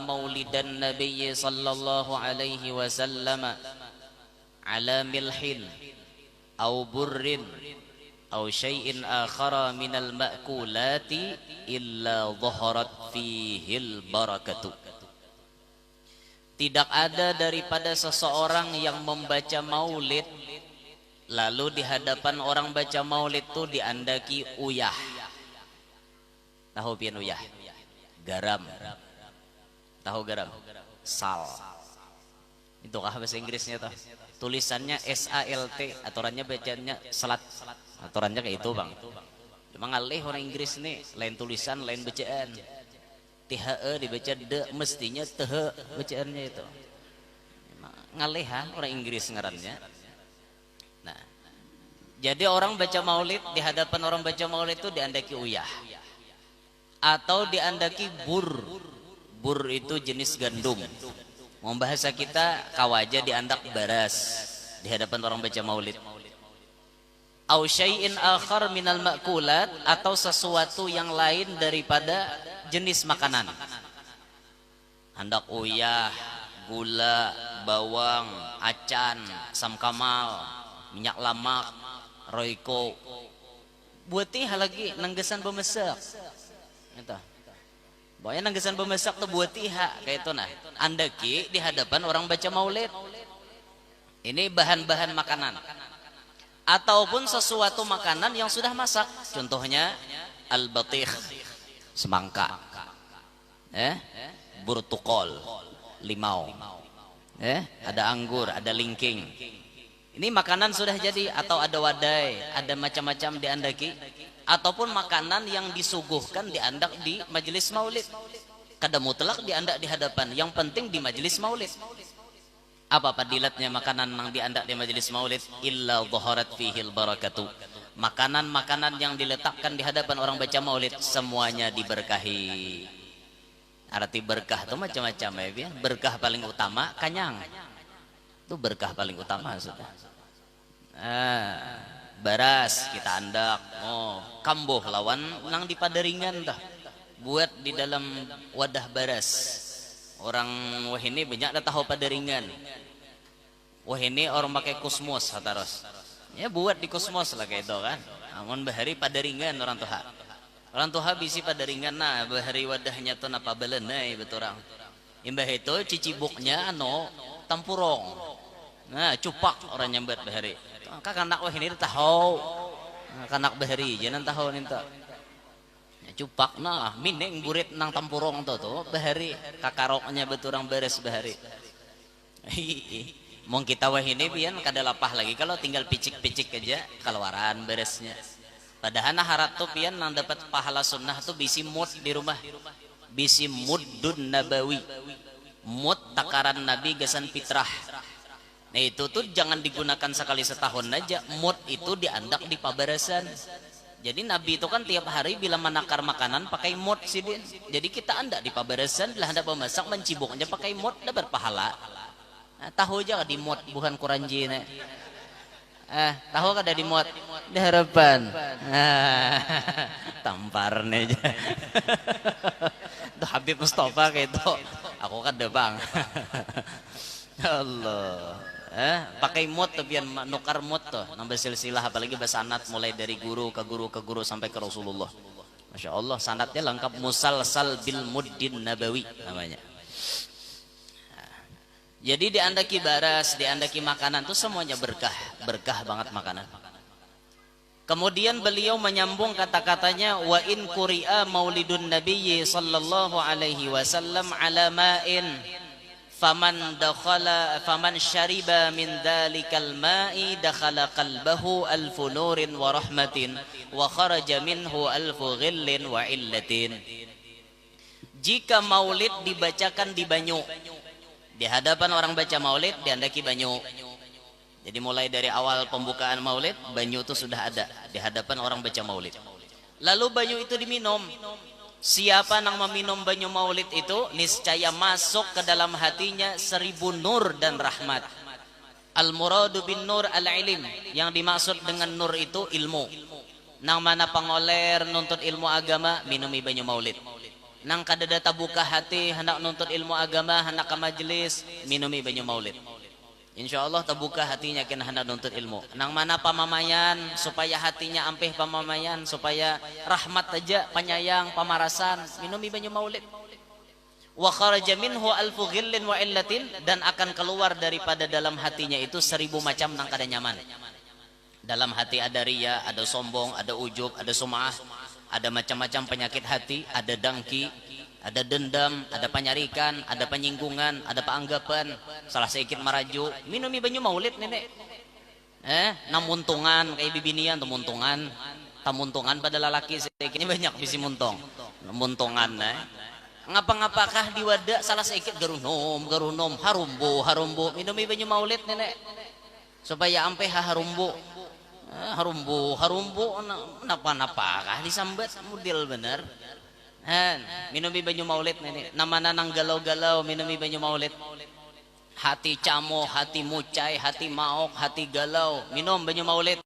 maulidan Nabi sallallahu alaihi wasallam ala milhin au burrin au syai'in akhara minal ma'kulati illa dhaharat fihil barakatu. Tidak ada daripada seseorang yang membaca maulid lalu di hadapan orang baca maulid itu diandaki uyah. Tahu pian uyah? Garam. Tahu garam? Sal. Itu kah bahasa Inggrisnya toh? Tulisannya SALT, aturannya bacanya salat. Aturannya kayak itu, Bang. Cuma ngalih orang Inggris nih, lain tulisan, lain bacaan. THE dibaca de, mestinya THE bacaannya itu. Ngalih orang Inggris ngarannya. Nah, jadi orang baca maulid, di hadapan orang baca maulid itu diandaki uyah atau diandaki bur. Bur itu jenis gandum. Mau bahasa kita kawaja diandak baras di hadapan orang baca maulid. Au syai'in akhar minal ma'kulat, atau sesuatu yang lain daripada jenis makanan. Handak uyah, gula, bawang, acan, asam kamal, minyak lamak, roiko. Buatih lagi nanggesan bemesak. Itu. Pokoknya nanggesan bemesak tuh buatih kayak itu nah. Andaki di hadapan orang baca maulid. Ini bahan-bahan makanan. Ataupun sesuatu makanan yang sudah masak. Contohnya al-batih, semangka. Burtukol, limau. Ada anggur, ada lingking. Ini makanan sudah jadi, atau ada wadai, ada macam-macam diandaki, ataupun makanan yang disuguhkan diandak di majelis maulid. Kada mutlak diandak di hadapan, yang penting di majelis maulid. Apa padilatnya makanan yang diandak di majelis maulid? Illa dhaharat fihil barakatu. Makanan-makanan yang diletakkan di hadapan orang baca maulid semuanya diberkahi. Arti berkah itu macam-macam ya. Berkah paling utama kanyang. Itu berkah paling utama sudah. Baras kita andak. Kambuh lawan nang di padaringan dah. Buat di dalam wadah baras. Orang wah ini banyak dah tahu padaringan. Wah ini orang pakai kusmos hataros. Ya buat di kusmos lah kayak itu kan. Namun bahari padaringan orang tuha. Orang tuha bisi padaringan nah bahari wadahnya tuh napa belenai betul orang. Imbah itu cicibuknya tampurong. Nah cupak orang nyambat bahari. Kanak wah ini tahu. Kanak bahari jangan tahu ninta. Cupak nah mineng burit nang tampurong tuh bahari kakaroknya betul orang beres bahari. Mong kita wah ini pian kada lapah lagi kalau tinggal picik-picik aja keluaran beresnya. Padahal harat tuh pian nang dapat pahala sunnah tuh bisi mud di rumah. Bisi muddun nabawi. Mud takaran nabi gasan fitrah. Nah itu tuh jangan digunakan sekali setahun aja. Mud itu diandak di pabarasan. Jadi Nabi itu kan tiap hari bila menakar makanan pakai mud sidin. Jadi kita andak di pabarasan bila hendak memasak mencibuknya pakai mud dapat pahala. Nah, tahu aja di mud bukan kuranji nih. Tahu kada di mud di harapan. Tampar nih aja. Tuh Habib Mustafa kayak itu. Aku kada bang. Allah. Pakai mut tapi yang nukar mut tuh nambah silsilah apalagi bersanad mulai dari guru ke guru ke guru sampai ke Rasulullah. Masya Allah sanadnya lengkap musalsal bil muddin nabawi namanya. Jadi diandaki baras, diandaki makanan tuh semuanya berkah, berkah banget makanan. Kemudian beliau menyambung kata-katanya wa in quri'a maulidun nabiyyi sallallahu alaihi wasallam ala ma'in faman syariba min dhalikal ma'i dakhala qalbahu alfu nurin wa rahmatin wa kharaja minhu alfu ghillin wa illatin. Jika maulid dibacakan di banyu, di hadapan orang baca maulid diandaki banyu. Jadi mulai dari awal pembukaan maulid banyu itu sudah ada di hadapan orang baca maulid. Lalu banyu itu diminum. Siapa yang meminum banyu maulid itu niscaya masuk ke dalam hatinya 1000 nur dan rahmat. Al-muradu bin nur al-ilim. Yang dimaksud dengan nur itu ilmu. Nang mana pangoler nuntut ilmu agama minumi banyu maulid. nang kadadata buka hati hendak nuntut ilmu agama, hendak ke majelis, minumi banyu maulid. Insyaallah terbuka hatinya kena hendak nuntut ilmu. Nang mana pamamayan supaya hatinya ampih pamamayan, supaya rahmat aja, penyayang, pamarasan, minumi banyu maulid. Wa kharaja minhu alfu ghillin wa illatin, dan akan keluar daripada dalam hatinya itu 1000 macam nang kada nyaman. Dalam hati ada riya, ada sombong, ada ujub, ada sum'ah, ada macam-macam penyakit hati, ada dengki, ada dendam, ada penyarikan, ada penyinggungan, ada peanggapan, salah sedikit maraju, minumi banyu maulid nenek. Namuntungan kayak bibinian, tamuntungan pada lelaki sedikit ini banyak bisi muntung, muntungan ngapa-ngapakah di wadah salah sedikit garunom, harumbu, minumi banyu maulid nenek, supaya ampe harumbu. Harumbu napa-napakah disambat mudil bener. Minumi banyu maulid nenek. Namana nang galau-galau minumi banyu maulid. Hati camo, hati mucai, hati maok, hati galau, minum banyu maulid.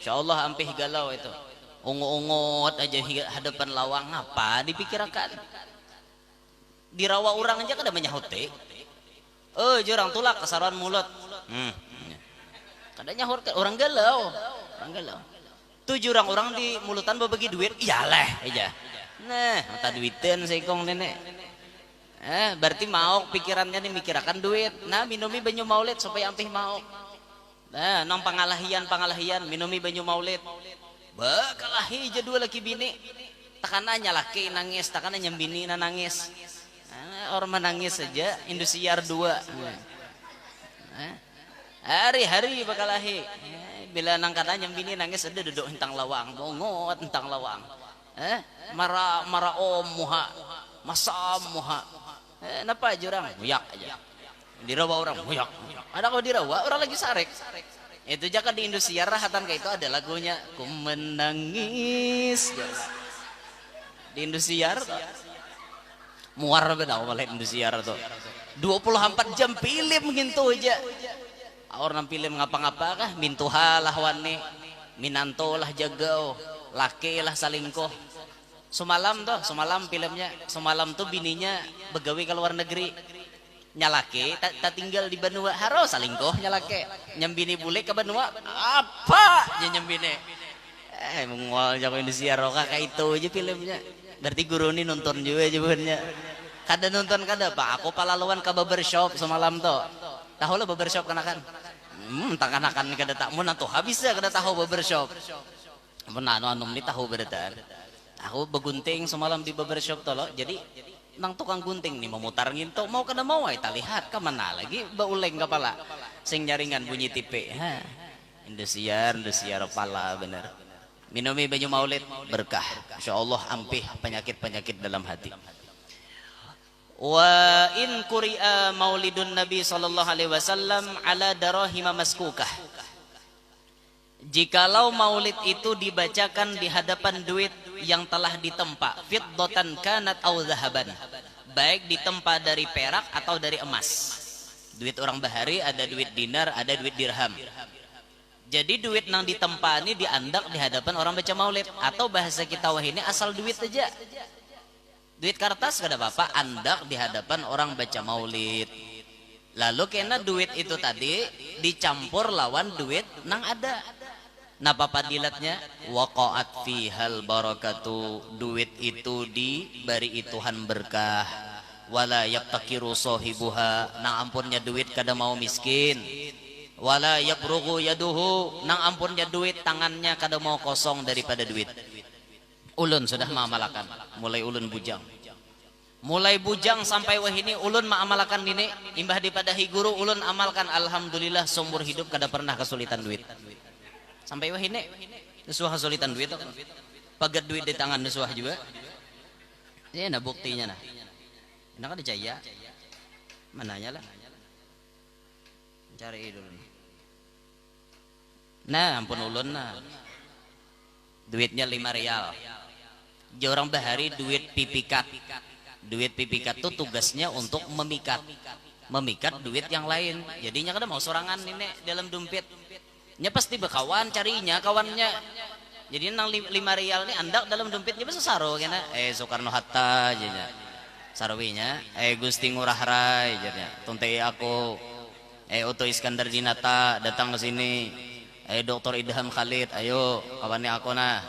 Insyaallah ampih galau itu. Ungu-ungut aja hadapan lawang, apa dipikirkan? Dirawa orang aja kada menyahut teh. Jurang tulak kasaran mulut. Kada nyahut orang galau. Tujuh orang di mulutan berbagi duit, iyalah aja. Nah, mata duitan seikong nenek. Berarti mau pikirannya nih mikirakan duit. Nah, minumi banyu maulid supaya ampih mau. Nah, nang pangalahian minumi banyu maulid. Kalahi aja dua laki bini. Takananya laki nangis, takananya bini nangis. Orang menangis saja, Indosiar 2. Hari-hari bakalahi. Bila nang katanya bini nangis ada duduk hentang lawang, bongot hentang lawang. Mara muha, masam muha. Napa jurang? Muyak aja. Dirawa orang muyak. Ada kau dirawa orang lagi sarek. Itu jaka di Indosiar rahatan kayak itu ada lagunya ku menangis. Di Indosiar muar benar oleh Indosiar tuh. 24 jam film gitu aja. Orang film ngapa-ngapa kah mintuhalah wani minantolah jagau laki lah salingkoh semalam filmnya semalam tuh bininya begawe ke luar negeri nyalake tak tinggal di Banua haro salingkoh nyalake nyambini bule ke Banua apa nyambini mengual jago Indonesia roka kayak itu aja filmnya berarti guru ini nonton juga jawabannya kada nonton kada pak aku palaluan ke barbershop semalam tuh tahu lah barbershop kenakan tanganakan kada tak mun atuh habis ya kada tahu barbershop menan anu ni tahu beredar aku begunting semalam di barbershop tolo jadi nang tukang gunting nih memutar nginto mau kada mau ay lihat ke mana lagi bauleng kepala sing nyaringan bunyi tipe Indosiar pala bener minumi banyu maulid berkah insyaallah ampih penyakit-penyakit dalam hati. Wa in quri'a maulidun Nabi sallallahu alaihi wasallam ala darahima maskukah. Jikalau maulid itu dibacakan di hadapan duit yang telah ditempa, fiddatan kanat au zahaban. Baik ditempa dari perak atau dari emas. Duit orang bahari ada duit dinar, ada duit dirham. Jadi duit nang ditempa ini diandak di hadapan orang baca maulid atau bahasa kita wah ini asal duit aja. Duit kertas kada apa-apa andak di hadapan orang baca maulid. Lalu kena duit itu tadi dicampur lawan duit nang ada. Napa padilatnya? Waqa'at fihal barakatu. Duit itu diberi Tuhan berkah. Wala yaqtakiru sahibuha. Nang ampunnya duit kada mau miskin. Wala yabrughu yaduhu. Nang ampunnya duit tangannya kada mau kosong daripada duit. Ulun sudah mengamalkan mulai ulun bujang sampai wahini ulun mengamalkan ini imbah dipadahi guru ulun amalkan alhamdulillah seumur hidup kada pernah kesulitan duit sampai wahini nusuah kesulitan duit pagat duit di tangan nusuah juga ini nah buktinya nah ini kan dicaya mananya lah cari dulu nah ampun ulun nah duitnya 5 rial orang bahari duit pipikat tuh tugasnya untuk memikat duit yang lain jadinya kada mau sorangan ini dalam dompet nya pasti berkawan carinya kawannya Jadi nang 5 rial nih andak dalam dompetnya bisa saro kena Soekarno Hatta jadinya sarwinya Gusti Ngurah Rai jadinya tuntei aku Oto Iskandar Dinata datang ke sini Dr. Idham Khalid ayo kawannya aku nah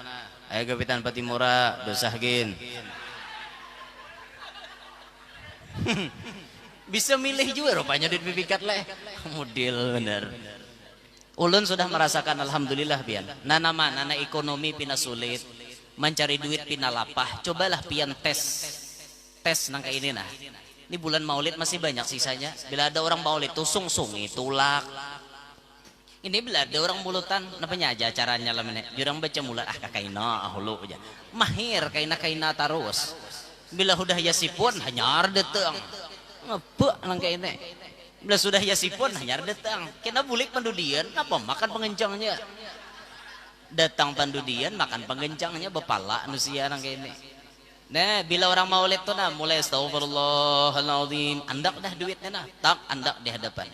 Kapitan Patimura dosahgin bisa milih juga rupanya duit bibikat leh model bener. Ulun sudah merasakan alhamdulillah pian nana ekonomi pina sulit mencari duit pina lapah cobalah pian tes nangka ini nah ini bulan maulid masih banyak sisanya bila ada orang maulid tuh sung-sungi tulak ini bila ada orang mulutan napanya aja caranya lah menek jurang baca mulat kakaina hulu aja mahir kaina terus bila udah yasipun hanyar deteng ngepek nangka ini bila sudah yasipun hanyar datang kena bulik pandudian apa makan pengencangnya datang pandudian makan pengencangnya bepala manusia nang kayak ini nah bila orang maulid tuh nah mulai astagfirullahaladzim andak dah duitnya nah tak andak di hadapan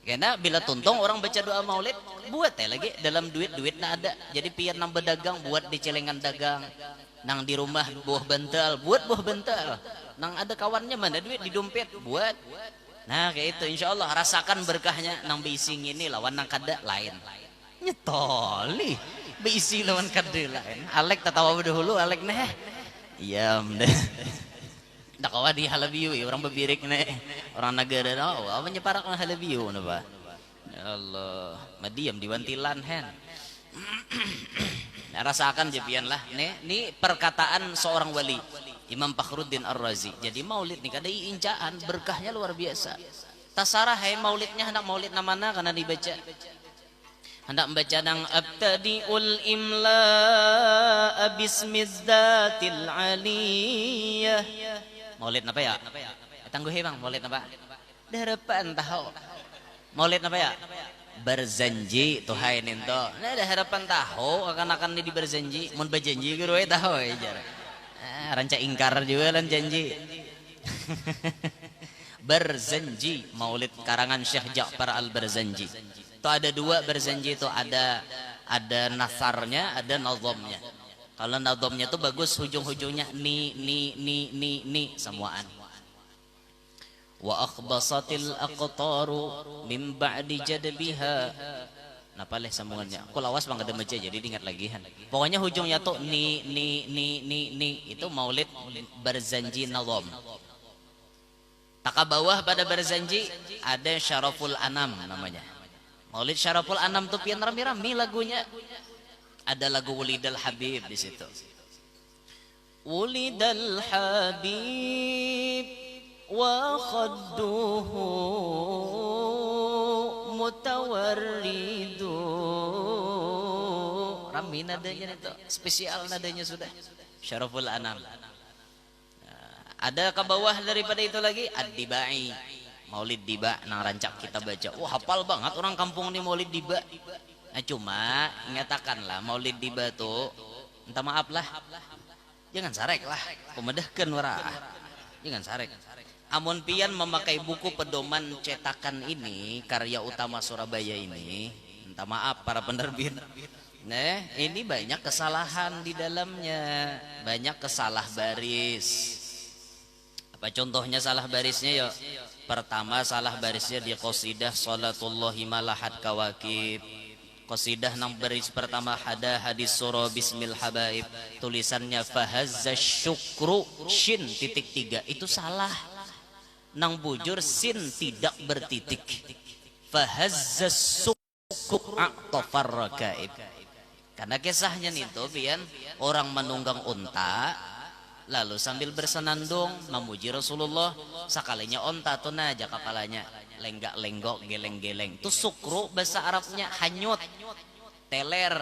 karena bila tuntung orang baca doa maulid buat lagi dalam duit nah ada jadi pian nang berdagang buat di celengan dagang nang di rumah buah bental buat buah bental nang ada kawannya mana duit di dompet buat. Nah kayak itu insya Allah rasakan berkahnya nang bising ini lawan nang kada lain nyetoli bisi lawan kada lain Alek tatawa dahulu Alek neh iya deh dak kawa di halabiu orang bebirik neh orang negara oh apa nyeparak nang halabiu napa ya Allah madiam di wantilan hen rasakan jepian lah nih perkataan seorang wali Imam Fakhruddin Ar-Razi. Jadi maulid nih kada incaan berkahnya luar biasa. Tasarah hai maulidnya hendak maulid namana karena dibaca. Hendak membaca nang abtadiul imla bismidzatil aliyah. Maulid apa ya? Tangguh Bang, maulid apa? Harapan tahu. Maulid apa ya? Berjanji tuh hai nento. Nah ada harapan tahu akan di berjanji, mun berjanji gitu tahu aja. Ranca ingkar juga lan janji Berzanji maulid karangan Syekh Ja'far Al-Barzanji itu ada dua berzanji itu ada nasarnya ada nazomnya kalau nazomnya itu bagus hujung-hujungnya ni semuaan wa akhbasatil aqtaru min ba'di jadbiha napa leh sambungannya aku lawas bang ada meja jadi diingat lagi han pokoknya hujungnya tuh ni itu maulid berzanji nazom tak bawah pada berzanji ada Syaraful Anam namanya maulid Syaraful Anam tuh pian rami-rami lagunya ada lagu Wulidal Habib di situ Wulidal Habib wa khadduhu mutawarridu rami nadanya itu spesial nadanya sudah Syaraful Anam ada ke bawah daripada itu lagi Ad-Dibai maulid Diba nang rancak kita baca wah hafal banget orang kampung ini maulid Diba nah cuma nyatakanlah maulid Diba tuh minta maaf lah jangan sarek lah pemedahkan warah jangan sarek amun pian memakai buku pedoman cetakan ini karya utama Surabaya ini minta maaf para penerbit nah ini banyak kesalahan di dalamnya banyak kesalah baris apa contohnya salah barisnya ya pertama salah barisnya di qasidah Salatullahi Malahat Kawakib qasidah nang baris pertama ada hadis surah bismil habaib tulisannya fahazza syukru shin titik 3 itu salah nang bujur sin tidak bertitik fahazza syukru aqtafar rakaib karena kisahnya itu pian orang menunggang unta lalu sambil bersenandung memuji Rasulullah sekalinya unta tuh naja kepalanya lenggak-lenggok geleng-geleng itu sukru bahasa Arabnya hanyut teler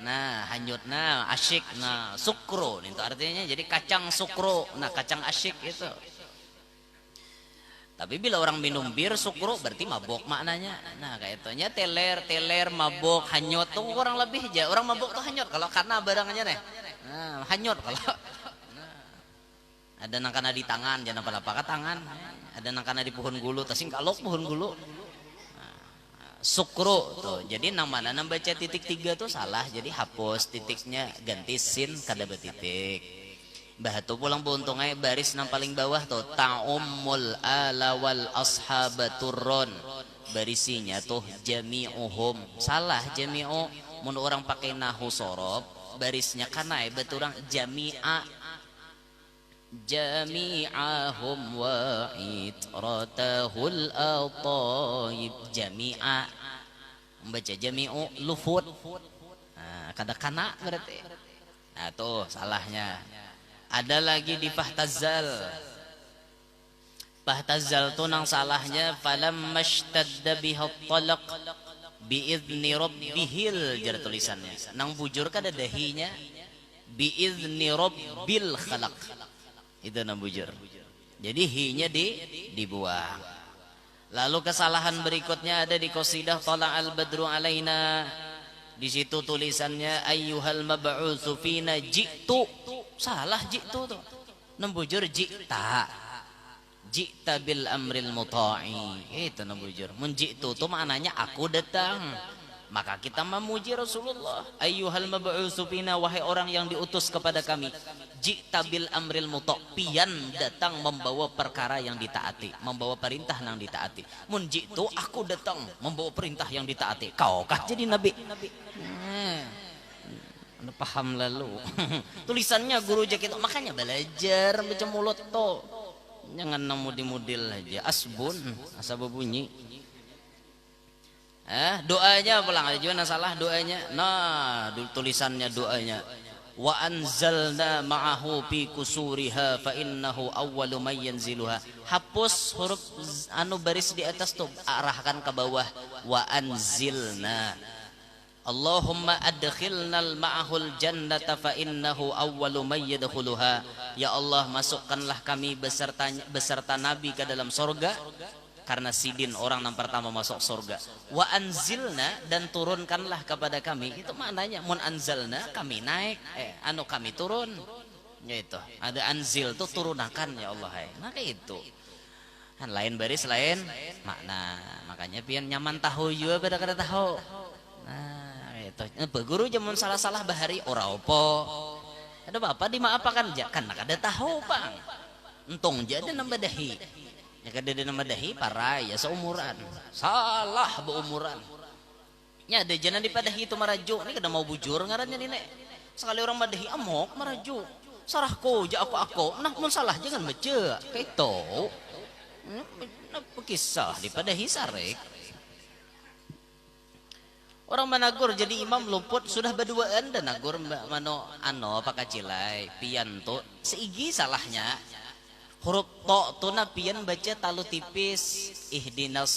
nah hanyut nah asyik nah sukru itu artinya jadi kacang sukru nah kacang asyik itu tapi bila orang minum bir sukru berarti mabok maknanya nah kayak itunya teler mabok hanyut tuh orang lebih aja orang mabok tuh hanyut kalau karena barangnya nih nah, hanyut kalau ada nang kana di tangan jangan apa-apa ke tangan ada nang kana di pohon gulu tasing kalok pohon gulu Sukru tuh. Jadi namanya baca titik 3 tuh salah. Jadi hapus titiknya, ganti sin kada betitik. Bah tuh pulang buntungnya baris nang paling bawah tuh ta'ummul ala wal ashabaturron. Barisinya tuh jami'uhum. Salah jami'u. Mun orang pakai nahu sorob barisnya karena beturang jami'a jami'ahum wa itratahul ataib jami'a membaca jami'u lufut. Nah, kada kana berarti. Nah tuh salahnya. Ada lagi di fahtazal. Fahtazal tuh nang salahnya falam mashtadda biha talaq biizni rabbihil jar tulisannya. Nang bujur kada dahinya biizni rabbil khalaq. Itu nang bujur. Jadi hinya dibuang. Lalu kesalahan berikutnya ada di qasidah Thala al badru alaina. Di situ tulisannya ayyuhal mab'utsu fina ji'tu. Salah ji'tu tuh. Nang bujur ji'ta. Ji'ta bil amril muta'i. Itu nang bujur. Mun ji'tu tuh maknanya aku datang. Maka kita memuji Rasulullah. Ayyuhal mab'utsu fina, wahai orang yang diutus kepada kami. Ji'ta bil amril muta', pian datang membawa perkara yang ditaati, membawa perintah yang ditaati. Mun ji'tu aku datang membawa perintah yang ditaati. Kau kah jadi nabi? Anda paham lalu. Tulisannya guru jakit, makanya belajar baca mulut to. Jangan namudi-mudil aja. Asbun, asal bunyi. Doanya pulang aja juga salah doanya. Nah, tulisannya doanya. Wa anzalna ma'ahu fi kusuriha fa innahu awwalu may yanziluha. Hapus huruf anu baris di atas tuh, arahkan ke bawah. Wa anzilna. Allahumma adkhilnal ma'ahul jannata fa innahu awwalu may yadkhuluha. Ya Allah, masukkanlah kami beserta nabi ke dalam surga. Karena sidin orang yang pertama masuk surga. Wa anzilna, dan turunkanlah kepada kami. Itu maknanya mun anzalna kami naik, kami turun. Yaitu ada anzil tuh turunakan ya Allah. Maka itu kan lain baris lain makna. Makanya pian nyaman tahu juga pada kada tahu. Nah itu guru jamun salah-salah bahari ora opo. Ada bapak dimaapakan ja kan kada tahu bang. Untung jadi nambah dahi. Ya kada ada nama dahi parai ya seumuran. Salah beumuran. Ya ada jangan dipadahi itu maraju. Ini kada mau bujur ngarannya nih. Sekali orang madahi amok maraju. Sarahku ja aku. Nah mun salah jangan baca. Kaito. Kisah dipadahi sarek. Orang managur jadi imam luput sudah berduaan dan nagur mano pakacilai pianto seigi salahnya. Huruf to tuh napian baca talu tipis ihdinas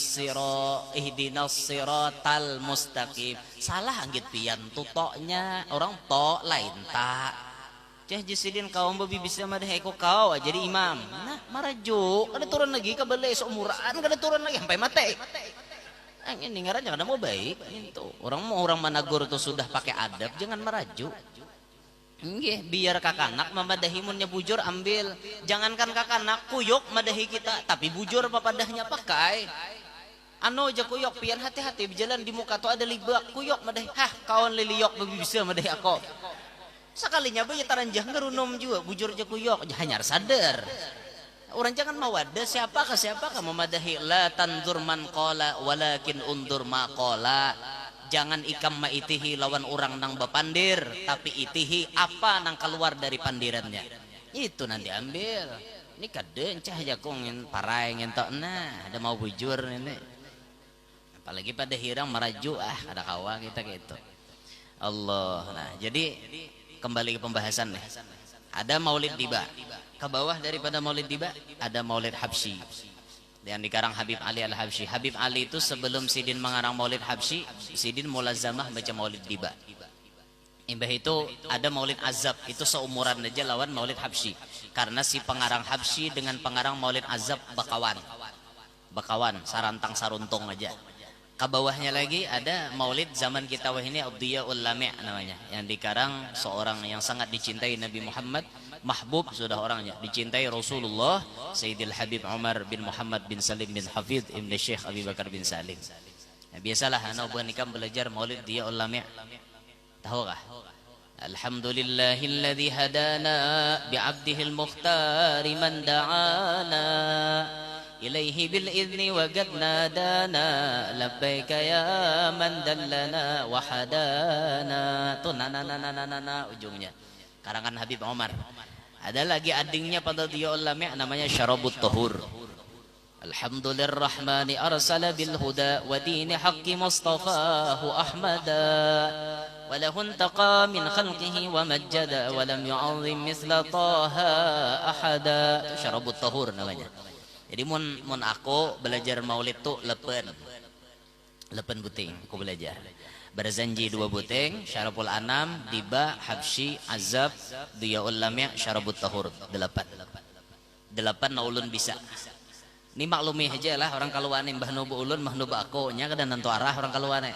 siratal mustaqim. Salah anggit pian tuh toknya orang to lain tak. Ceh jisidin kaum babi bisa madeh eko kau jadi imam. Nah maraju kada turun lagi ke balai seumuran kada turun lagi sampai mate. Ini ngaran jangan mau baik itu. Orang managur tuh sudah pakai adab jangan maraju. Nggih, biar kakanak memadahi munnya bujur ambil. Jangankan kakanak kuyuk madahi kita, tapi bujur papadahnya pakai. Anu aja kuyuk pian hati-hati berjalan di muka tuh ada libak kuyuk madahi. Hah, kawan liliok bisa madahi aku. Sekalinya bayi taranjah ngerunum juga bujur aja kuyuk, hanya sadar. Orang jangan mawada siapakah memadahi la tandur man qala walakin undur ma qala. Jangan ikam maitihi lawan orang nang bapandir, tapi itihi apa nang keluar dari pandirannya. Itu nanti ambil. Ini kadang cahaya kongin parai ngentok nah, ada mau bujur ini. Apalagi pada hirang maraju ada kawa kita gitu. Allah. Nah, jadi kembali ke pembahasan nih. Ada Maulid Diba. Ke bawah daripada Maulid Diba ada Maulid Habsyi. Yang dikarang Habib Ali Al-Habsyi. Habib Ali itu sebelum Sidin mengarang Maulid Habsyi, Sidin mulazamah baca Maulid Diba. Imbah itu ada Maulid Azab, itu seumuran aja lawan Maulid Habsyi. Karena si pengarang Habsyi dengan pengarang Maulid Azab bakawan, sarantang saruntung aja. Ke bawahnya lagi ada Maulid zaman kita wah ini Abdiyaul Lami' namanya, yang dikarang seorang yang sangat dicintai Nabi Muhammad, mahbub sudah orangnya, dicintai Rasulullah, Sayyidil Habib Umar bin Muhammad bin Salim bin Hafidh Ibn Syekh Abi Bakar bin Salim. Ya, biasalah anak buah nikam belajar maulid dia ulama. Tahu kah? Alhamdulillahilladzi hadana bi'abdihil mukhtari man da'ana ilaihi bil idzni wa qad nadana labbaika ya man dallana wa hadana. Tuh na ujungnya karangan Habib Omar. Ada lagi adingnya pada dia ulama namanya Syarabut Tahur. Alhamdulillahirrahmani arsala bil huda wa dini haqqi mustafahu ahmada wa lahu intaqa min khalqihi wa majjada wa lam yu'azzim misla taha ahada. Itu Syarabut Tahur namanya. Jadi mun aku belajar maulid tuh lepen buting aku belajar. Berzanji 2 buting, Syarabul Anam, Diba, Habsyi, Azab, Diyaul Lami', Syarabut Tahur 8 na ulun bisa. Ini maklumi aja lah orang kaluane mbah nubu ulun mbah nubu aku nya kada nentu arah orang kaluane.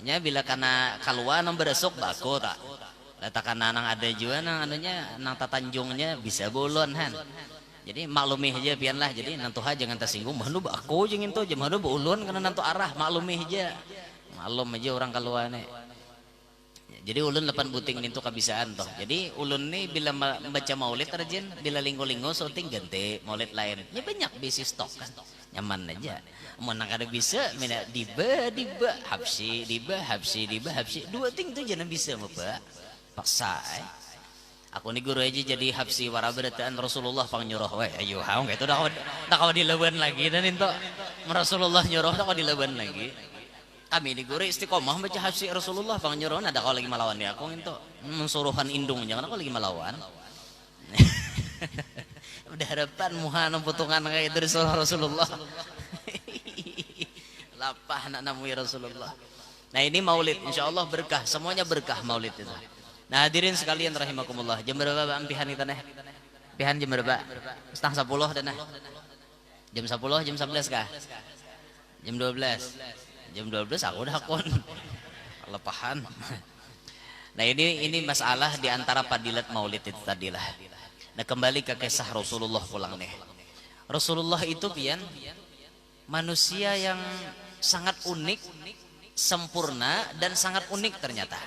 Nya bila kana kaluan beresuk bako tak. Letakana nang ada juga nang anunya nang tatanjungnya bisa bulun han. Jadi maklumi aja pian lah. Jadi nantu ha jangan tersinggung mbah nubu aku jeung itu jeung mbah nubu ulun kana nentu arah maklumi aja. Maklum aja orang kaluane. Jadi ulun 8 buting itu kabisaan toh. Jadi ulun nih bila membaca maulid rajin, bila linggo-linggo syuting ganti maulid lain. Ya banyak bisi stok kan. Nyaman aja. Mun kada bisa mina diba Habsyi, diba Habsyi. 2 ting tu jangan bisa Bapak. Paksa Aku ni guru aja jadi Habsyi warabarataan Rasulullah pang nyuruh we ayo haung gitu dah kau dilawan lagi dan itu Rasulullah nyuruh dah kau dilawan lagi. Kami di guru istiqomah baca Habsyi Rasulullah pang nyuruh ada kau lagi melawan ya aku itu mensuruhan indung jangan aku lagi melawan. Udah harapan muha potongan kayak dari surah Rasulullah. Lapah nak namui Rasulullah. Nah ini maulid insyaallah berkah semuanya berkah maulid itu. Nah hadirin sekalian rahimakumullah. Jam berapa ampihan kita nih? Ampihan jam berapa? 9:30 dan nah. Jam 10, jam 11 kah? Jam 12. Jam 12 aku udah kon. Lepahan. Nah ini masalah di antara fadilat maulid itu tadilah. Nah kembali ke kisah Rasulullah pulang nih. Rasulullah itu pian manusia yang sangat unik, sempurna dan sangat unik ternyata.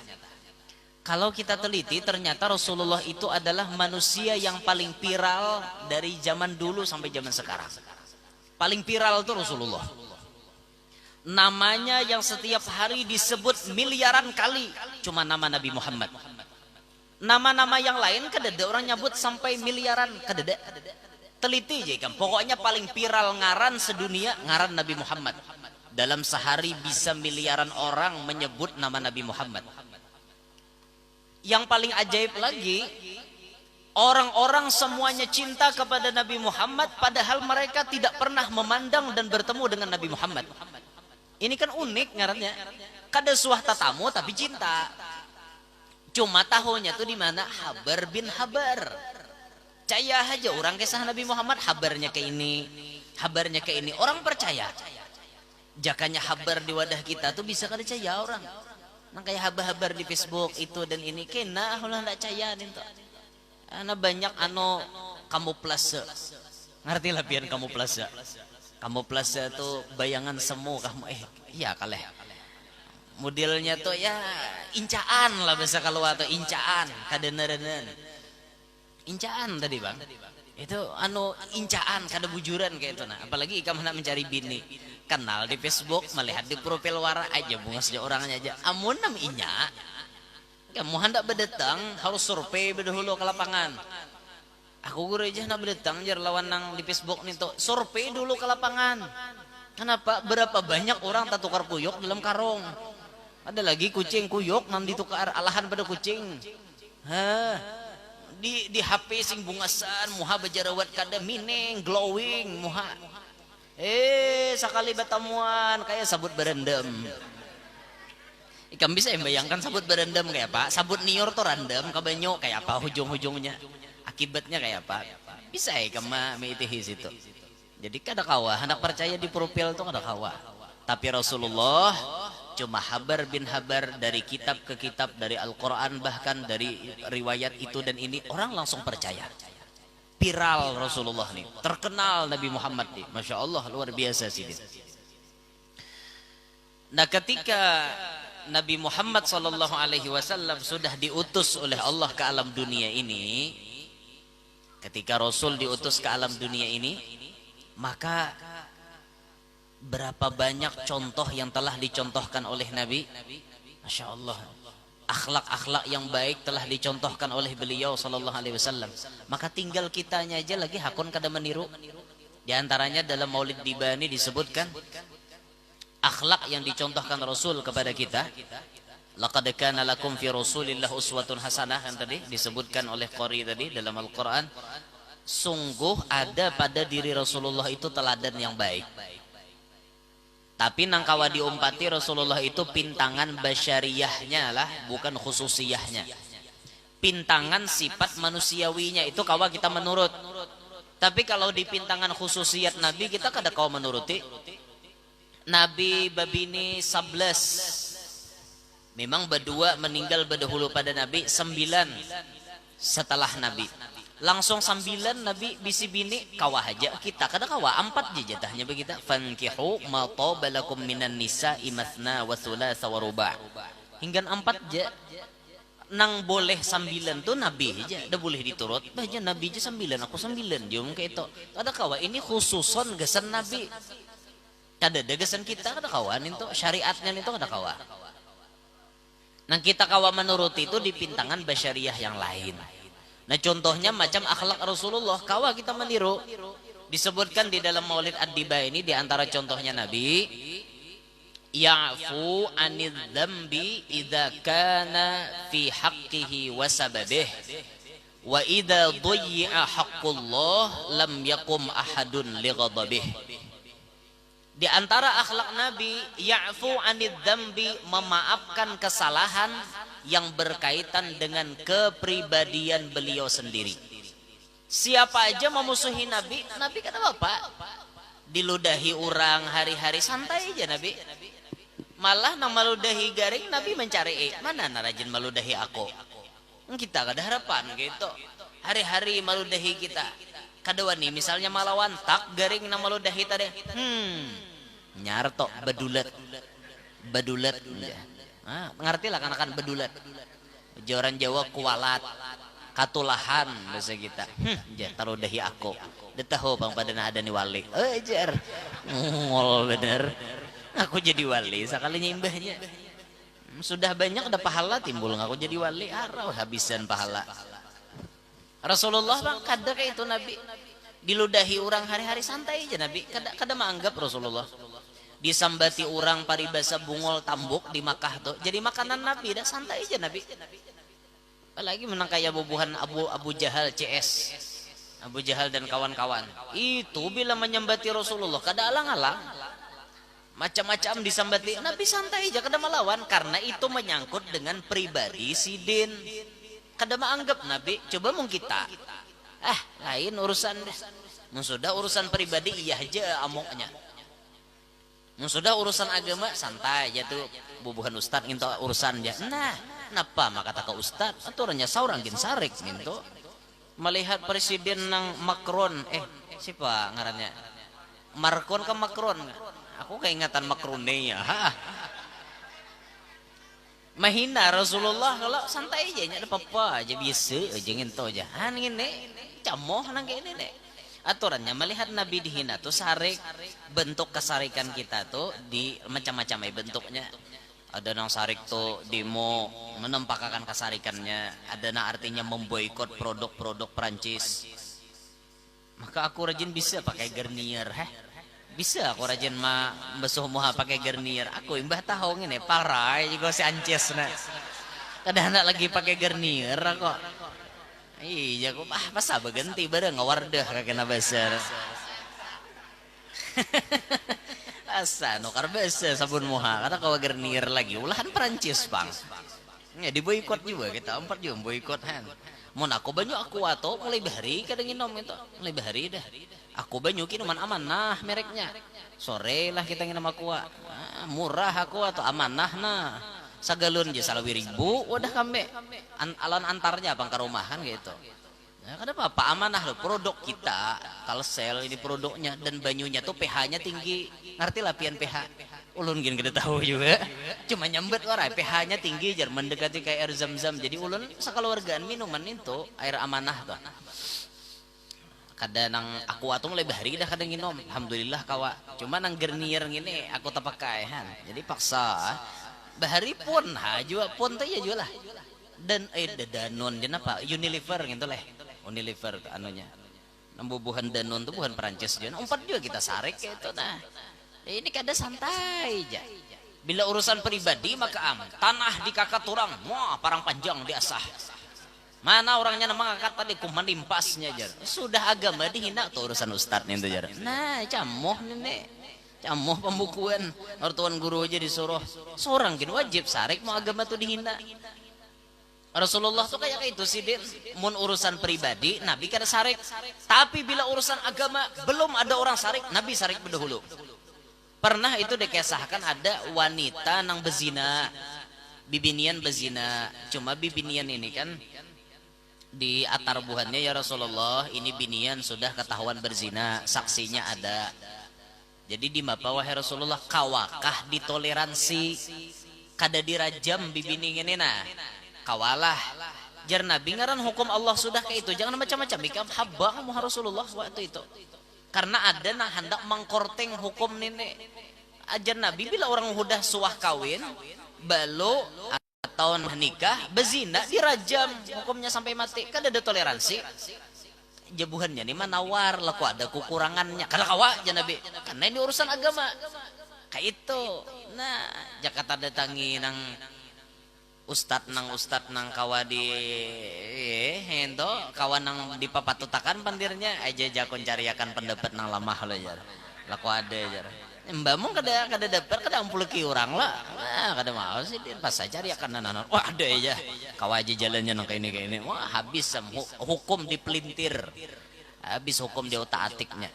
Kalau kita teliti ternyata Rasulullah itu adalah manusia yang paling viral dari zaman dulu sampai zaman sekarang. Paling viral itu Rasulullah. Namanya yang setiap hari disebut miliaran kali cuma nama Nabi Muhammad. Nama-nama yang lain kadada orang nyebut sampai miliaran kadada. Teliti aja kan. Pokoknya paling viral ngaran sedunia ngaran Nabi Muhammad. Dalam sehari bisa miliaran orang menyebut nama Nabi Muhammad. Yang paling ajaib lagi, orang-orang semuanya cinta kepada Nabi Muhammad padahal mereka tidak pernah memandang dan bertemu dengan Nabi Muhammad. Ini kan unik ngarannya. Kada suah tatamu tapi cinta. Cuma tahunya tuh di mana Habar bin Habar. Percaya aja orang kisah Nabi Muhammad habarnya ke ini, habarnya ke ini. Orang percaya. Jakanya habar di wadah kita tuh bisa kada percaya orang. Nang kayak habar-habar di Facebook itu dan ini kena ulah ndak percaya nih tuh. Ana banyak kamuflase. Ngerti lah pian kamuflase. Kamuflase tuh bayangan semu kamu iya kaleh. Modelnya tuh ya incaan lah bahasa kalau atau incaan kadenereun. Incaan tadi bang itu incaan kada bujuran kayak itu nah apalagi kamu nak mencari bini kenal di Facebook melihat di profil wara aja bunga saja orangnya aja amun nam inya kamu hendak berdatang harus survei berdahulu ke lapangan aku guru aja nak berdatang jar lawan nang di Facebook nih tuh survei dulu ke lapangan kenapa berapa banyak orang tak tukar kuyuk dalam karung ada lagi kucing kuyuk nang ditukar alahan pada kucing di HP sing bungasan muha bejarawat kada mining glowing muha sekali bertemuan kayak sabut berendam ikan bisa membayangkan sabut berendam kayak apa sabut nior tuh random kabanyo kayak apa ujung-ujungnya akibatnya kayak apa bisa kama meitihis itu jadi kada kawa hendak percaya di profil tuh kada kawa tapi Rasulullah cuma habar bin habar dari kitab ke kitab dari Al-Quran bahkan dari riwayat itu dan ini orang langsung percaya viral Rasulullah nih terkenal Nabi Muhammad nih Masya Allah luar biasa sih Nah, ketika Nabi Muhammad sallallahu alaihi wasallam sudah diutus oleh Allah ke alam dunia ini, ketika Rasul diutus ke alam dunia ini, maka berapa banyak contoh yang telah dicontohkan oleh Nabi. Masya Allah, akhlak-akhlak yang baik telah dicontohkan oleh beliau sallallahu alaihi wasallam. Maka tinggal kitanya aja lagi hakun kada meniru. Di antaranya dalam Maulid Dibani disebutkan akhlak yang dicontohkan Rasul kepada kita. Laqad kana lakum fi Rasulillah uswatun hasanah, kan tadi disebutkan oleh qari tadi dalam Al-Qur'an. Sungguh ada pada diri Rasulullah itu teladan yang baik. Tapi nangkawa diumpati Rasulullah itu pintangan basyariyahnya lah, bukan khususiyahnya. Pintangan sifat manusiawinya itu kawa kita menurut. Tapi kalau di pintangan khususiyat Nabi kita kada kawa menuruti. Nabi babini 11. Memang berdua meninggal berdahulu pada Nabi, 9 setelah Nabi. Langsung 9 Nabi bisi bini kawah aja kita kada kawah 4 je jatahnya begitu. Fankihu ma tabalakum minan nisa'i mathna wa thulatha wa ruba'. Hingga 4 je nang boleh 9 tuh Nabi aja dah boleh diturut. Baca Nabi aja 9, aku 9 jom kayak itu. Kada kawah ini khususon gesan Nabi. Kada degesan kita kada kawan itu syariatnya itu kada kawa. Nah kita kawa menuruti itu di pintangan basyariah yang lain. Nah contohnya macam akhlak Rasulullah kawa kita meniru. Disebutkan di dalam Maulid Ad-Diba ini di antara contohnya Nabi, ya'fu 'anil dzambi idza kana fi haqqihi wa sababih wa idza dhuyya haqqullah lam yakum ahadun li ghadabih. Di antara akhlak Nabi, ya'fu 'anid dzambi, memaafkan kesalahan yang berkaitan dengan kepribadian beliau sendiri. Siapa aja memusuhi Nabi, Nabi kata bapak diludahi orang hari-hari santai aja Nabi. Malah nang maludahi garing Nabi mencari mana rajin maludahi aku. Kita kada harapan gitu. Hari-hari maludahi kita. Kadawani misalnya malawan tak garing nang maludahi tadi. Nyarto bedulet ngerti lah kan bedulet joran Jawa kualat katulahan bahasa kita taruh dahi aku dah tahu bang pada ada nih wali jar ngol bener aku jadi wali sekalinya imbahnya sudah banyak ada pahala timbul aku jadi wali arau habisan pahala. Rasulullah bang kada kayak itu Nabi diludahi orang hari-hari santai aja Nabi kada menganggap Rasulullah. Disambati orang paribasa bungol tambuk di Makkah tuh jadi makanan Nabi dah santai aja Nabi. Apalagi menang kayak bubuhan Abu Jahal CS, Abu Jahal dan kawan-kawan itu bila menyambati Rasulullah kada alang-alang macam-macam disambati Nabi santai aja kada melawan karena itu menyangkut dengan pribadi sidin kada menganggap Nabi. Coba mung kita lain urusan deh. Sudah urusan pribadi iya aja amoknya. Sudah urusan agama santai aja tuh bubuhan ustad nginto urusan dia. Nah, kenapa maka kata ustad aturannya saurang gin sarik nginto. Melihat presiden nang Macron siapa ngarannya? Marcon ke Macron. Aku keingatan Macronnya. Mahina Rasulullah kalau santai aja ada apa-apa aja biasa aja nginto aja. Ngene camoh nang kene nek. Aturannya melihat Nabi dihina tuh sarik bentuk kesarikan kita tuh di macam-macam bentuknya. Ada nang sarik tuh demo menempakakan kesarikannya, ada nang artinya memboikot produk-produk Prancis. Maka aku rajin bisa pakai Garnier, bisa aku rajin besuh muha pakai Garnier. Aku imbah tahu ngene parah juga si Ances na. Kadang anak lagi pakai Garnier kok. Iya, aku masa berganti bareng ngawardah kakena basar. Asa nukar basa sabun muha kata kawa Garnier lagi ulahan Perancis bang. Ya di boykot juga kita 4 juga boykot han. Mun aku banyu aku atau mulai bahari kadang nginom itu mulai bahari dah. Aku banyu minuman amanah mereknya. Sore lah kita nginum aqua. Murah aku atau amanah nah. Sagalun je salawi ribu wadah kambe alon antarnya bang ke rumahan gitu. Nah, kenapa apa amanah lo produk kita kalsel ini produknya dan banyunya tuh pH-nya tinggi ngerti lah pian pH Ulun gini kita tahu juga. Cuma nyambet orang pH-nya tinggi jar mendekati kayak air zam-zam. Jadi ulun sekeluargaan minuman itu air amanah tuh. Kadang nang aku atuh mulai bahari dah kadang nginom. Alhamdulillah kawa. Cuma nang gernier gini aku tak pakai han. Jadi paksa. Bahari pun jua pun teh ya jua lah. Dan Danone jen apa? Unilever gitu leh. Unilever anunya. Nambubuhan Danone tuh bukan Perancis jen. Umpat juga kita sarik gitu nah. Ini kada santai aja. Bila urusan pribadi maka aman. Tanah di kakak turang, wah parang panjang diasah. Mana orangnya nama kakak tadi kuman limpasnya jar. Sudah agama dihina tuh urusan ustad nih jar. Nah camoh nih, camoh pembukuan. Ortuan guru aja disuruh. Seorang gini wajib sarik mau agama tuh dihina. Rasulullah tuh kayak itu sih din. Mun urusan pribadi Nabi kada sarik. Tapi bila urusan agama belum ada orang sarik, Nabi sarik berdahulu. Pernah itu dikisahkan ada wanita nang bezina, bibinian bezina. Cuma bibinian ini kan di atar buhannya ya Rasulullah, ini binian sudah ketahuan berzina, saksinya ada. Jadi di mapa wahai Rasulullah kawakah ditoleransi kada dirajam bibini ini nah. Kawalah. Jar Nabi ngaran hukum Allah sudah kayak itu, jangan macam-macam ikam habba kamu Rasulullah waktu itu. Karena ada nah hendak mengkorting hukum nenek. Ajar Nabi bila orang udah suah kawin, balu atau nikah, bezina dirajam, hukumnya sampai mati. Kan ada toleransi. Jabuhannya nih manawar, laku ada kekurangannya. Kalau kawa aja Nabi, karena ini urusan agama. Kayak itu. Nah, Jakarta datangi nang ustad nang kawa di hento kawan nang di papatutakan pandirnya aja jakon cariakan pendapat nang lamah lo jar laku ada jar mbakmu kada dapat kada ampuluki orang lah nah kada mau sih pas saja cariakan nanan wah ada aja kawa aja jalannya nang kayak ini wah habis hukum dipelintir habis hukum di otak atiknya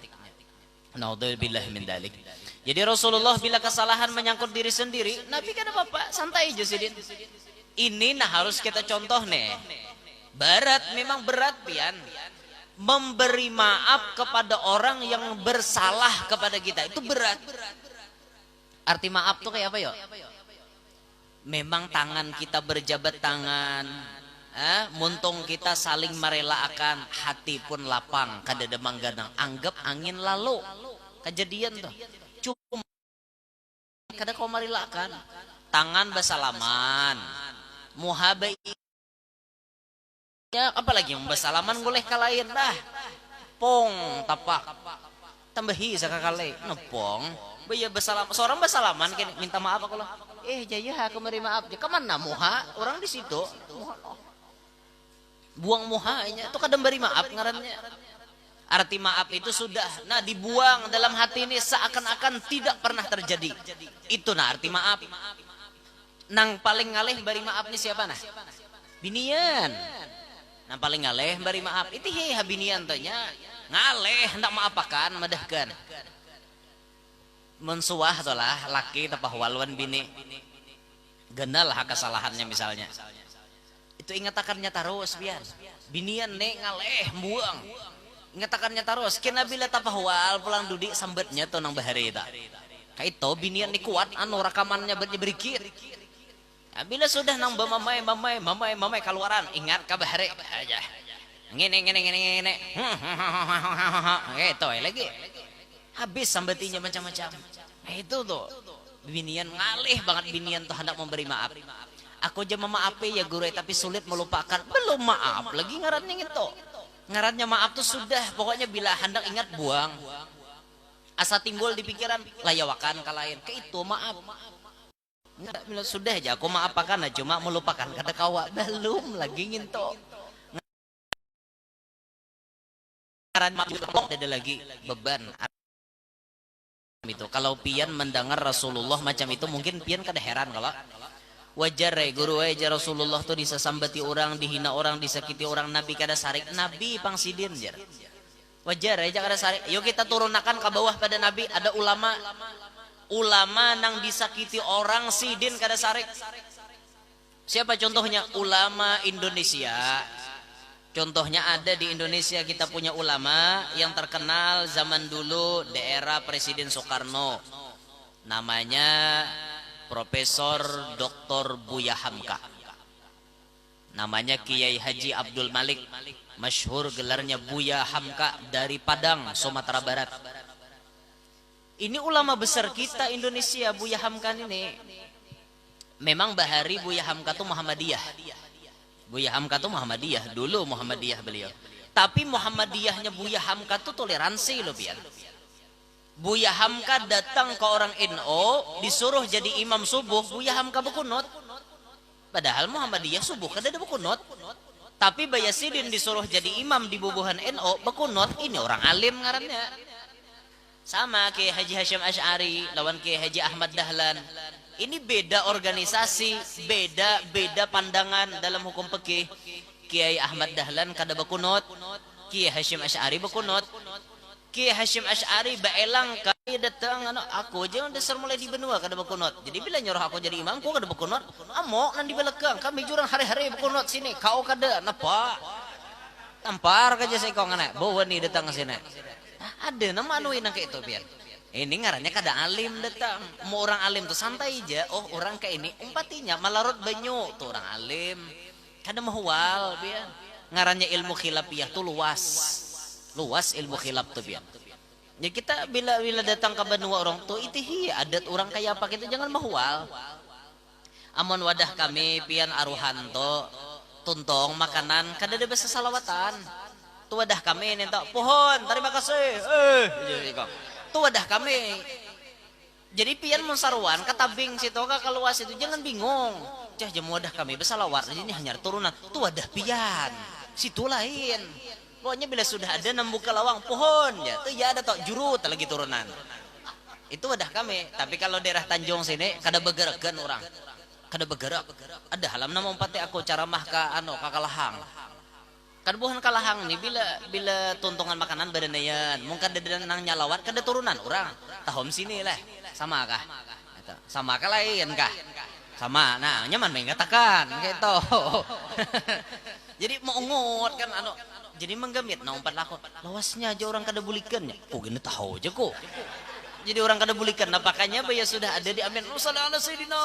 naudzubillah min dalik. Jadi Rasulullah bila kesalahan menyangkut diri sendiri Nabi kada apa-apa santai aja sidin. Ini nah harus kita contoh nih. Berat memang berat pian. Memberi maaf kepada orang yang bersalah kepada kita itu berat. Arti maaf tuh kayak apa yo? Memang tangan kita berjabat tangan, muntung kita saling merelakan, hati pun lapang, kada demang ganang. Anggap angin lalu. Kejadian tuh. Cuma kada kau merelakan. Tangan bersalaman. Muhabai ya apalagi yang bersalaman boleh kalain dah pong tapak tambahi sakakale nepong baya bersalaman seorang bersalaman kan minta maaf aku loh jaya aku beri maaf dia kemana muha orang di situ buang muhanya itu kadang beri maaf ngarannya arti maaf itu sudah nah dibuang dalam hati ini seakan-akan tidak pernah terjadi itu nah arti maaf. Nang paling ngaleh bari maaf nih siapa nah? Binian. Nang paling ngaleh bari maaf. Itu binian tanya ngaleh hendak maapakan madahkan. Mensuah tolah laki tapah walwan bini. Genal lah kesalahannya misalnya. Itu ingatakannya terus biar. Binian nek ngaleh buang. Ingatakannya terus. Kena bila tapah wal pulang dudi sambetnya tuh nang bahari ta. Kayak itu binian nih kuat anu rekamannya berikir. Bila sudah nang mamai keluaran ingat kabahare aja. Ngene. Gitu lagi. Habis sambetinya macam-macam. Itu tuh. Binian ngalih banget binian tuh hendak memberi maaf. Aku aja memaafi ya guru tapi sulit melupakan. Belum maaf lagi ngarannya gitu. Ngarannya maaf tuh sudah pokoknya bila hendak ingat buang. Asa timbul di pikiran layawakan kalain. Ke itu maaf. Enggak, sudah aja aku maapakan cuma melupakan kata kawa belum lagi nginto ada lagi beban itu kalau pian mendengar Rasulullah macam itu mungkin pian kada heran kalau wajar guru wajar Rasulullah tuh disesambati orang dihina orang disakiti orang Nabi kada sarik Nabi pangsidin jar wajar aja kada sarik yuk kita turunkan ke bawah pada Nabi ada ulama nang disakiti orang sidin kada sarik. Siapa contohnya? Ulama Indonesia. Contohnya ada di Indonesia kita punya ulama yang terkenal zaman dulu daerah Presiden Soekarno. namanya Profesor Dr. Buya Hamka. Namanya Kiai Haji Abdul Malik, masyhur gelarnya Buya Hamka, dari Padang, Sumatera Barat. Ini ulama besar kita Indonesia, Buya Hamka ini. Memang bahari Buya Hamka itu Muhammadiyah. Buya Hamka itu Muhammadiyah, dulu Muhammadiyah beliau. Tapi Muhammadiyahnya Buya Hamka itu toleransi loh biar. Buya Hamka datang ke orang NU, disuruh jadi imam subuh, Buya Hamka berkunut. Padahal Muhammadiyah subuh kada ada berkunut. Tapi Bayasidin disuruh jadi imam di bubuhan NU berkunut. Ini orang alim ngarannya. Sama kayak Haji Hashim Asy'ari lawan kayak Haji Ahmad Dahlan. Ini beda organisasi, beda pandangan dalam hukum fikih. Kiai Ahmad Dahlan kada berkunut, Kiai Hashim Asy'ari berkunut. Kiai Hashim Asy'ari baelang kali datang aku aja dasar mulai di benua kada berkunut. Jadi bila nyuruh aku jadi imam, aku kada berkunut. Amok nan di belakang, kami jurang hari-hari berkunut sini. Kau kada napa? Tampar kaja saya kau ngana. Bawa nih datang ke sini. Ada nama anuin nang kayak itu biar. Ini ngarannya kada alim datang. Mau orang alim tuh santai aja. Oh orang kayak ini umpatinya malarut banyu tuh orang alim. Kada mahwal biar. Ngarannya ilmu khilafiyah tuh luas. Luas ilmu khilaf tuh biar. Ya kita bila datang ke benua orang tuh itu adat orang kayak apa kita jangan mahwal. Amun wadah kami pian aruhan tuh tuntong makanan kada ada bahasa salawatan. Tuh wadah kami nenta pohon terima kasih. Tuh wadah kami. Jadi pian mensarwan katabing situ ka kaluas itu jangan bingung. Cah jam wadah kami bersalawat ini hanya turunan. Tuh wadah pian. Situ lain. Pokoknya bila sudah ada nembuka lawang pohon ya, tuh ya ada tok jurut lagi turunan. Itu wadah kami. Tapi kalau daerah Tanjung sini kada bergerakkan orang. Kada bergerak. Ada halam nama umpati aku caramah ka kalahang. Kan bukan kalahang nih bila tuntungan makanan badanayan. Mungkin ada nang nyalawat kada turunan orang. Tahom sini lah. Sama kah? Sama kah lain kah? Sama. Nah, nyaman mengatakan gitu. Jadi mau ngut kan jadi menggamit nah umpat lakon lawasnya aja orang kada bulikannya kok gini tahu aja kok jadi orang kada bulikan nah pakanya ya sudah ada di amin sallallahu sayyidina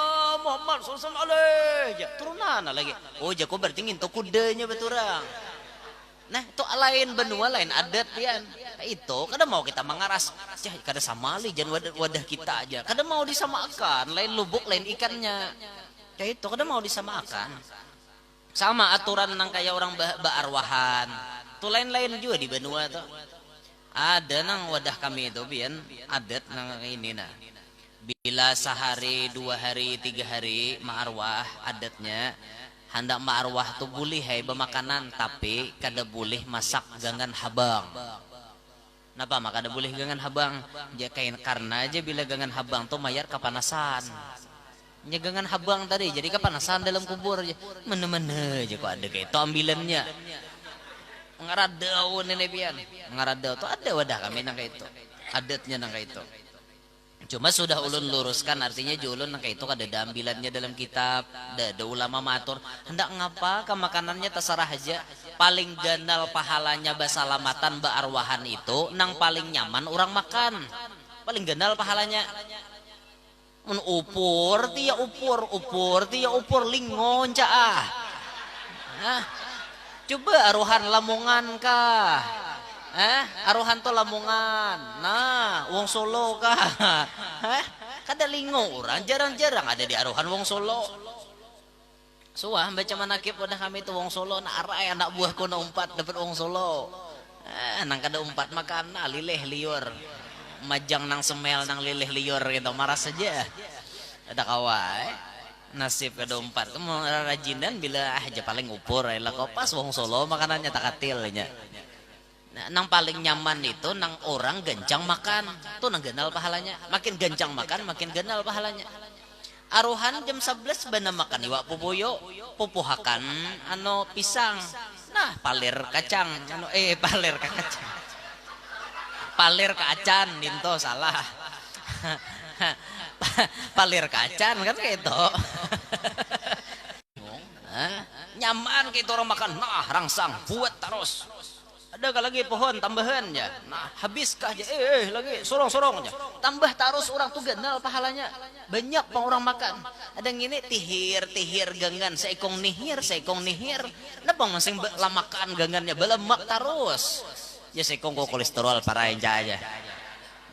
Muhammad sallallahu alaihi ya turunan lagi oh jago berarti nginto kudanya beturang nah itu lain benua lain adat pian nah, itu kada mau kita mengaras cah kada samali jangan wadah kita aja kada mau disamakan lain lubuk lain ikannya kayak itu kada mau disamakan sama aturan nang kayak orang arwahan tuh lain-lain juga di benua tuh ada nang wadah kami itu pian adat nang ini nah bila sehari 2 hari 3 hari ma'arwah adatnya hendak ma'arwah tuh boleh hai bermakanan tapi kada boleh masak gangan habang. Napa maka kada boleh gangan habang ya karena aja bila gangan habang tuh mayar kapanasan ya gangan habang tadi jadi kapanasan dalam kubur aja mana-mana aja kok ada kayak itu ambilannya ngaradau nenek pian ngaradau tuh ada wadah kami nang kayak itu adatnya nang kayak itu cuma sudah ulun luruskan artinya julun nang kayak itu kada ada ambilannya dalam kitab ada ulama matur hendak ngapa ke makanannya terserah aja paling ganal pahalanya basalamatan arwahan itu nang paling nyaman orang makan paling ganal pahalanya upur tia upur lingon caah nah coba aruhan Lamongan kah? Aruhan to Lamongan. Nah, wong Solo kah? Kada lingo orang jarang-jarang ada di aruhan wong Solo. Suah baca manakib udah kami tu wong Solo nak arai anak buahku na umpat dapat wong Solo. Nang kada umpat makan lileh liur. Majang nang semel nang lileh liur gitu marah saja. Ada kawai. Nasib kada umpat kamu rajinan bila aja paling upur lah kau pas wong Solo makanannya tak katilnya nah, nang paling nyaman itu nang orang gencang makan tuh nang ganal pahalanya makin gencang makan makin ganal pahalanya aruhan jam 11 bana makan iwak pupuyo pupuhakan pisang nah palir kacang palir kacang palir kacan dinto salah palir kacan kan kayak itu nyaman kayak orang makan nah rangsang buat terus Ada lagi pohon tambahan ya. Nah, habiskah aja. Lagi sorong-sorong aja. Tambah terus orang tuh ganal pahalanya. Banyak pang orang makan. Ada yang ini tihir gangan seekong nihir. Napa masing lamakan gangannya belemak terus. Ya seekong kok kolesterol parah aja.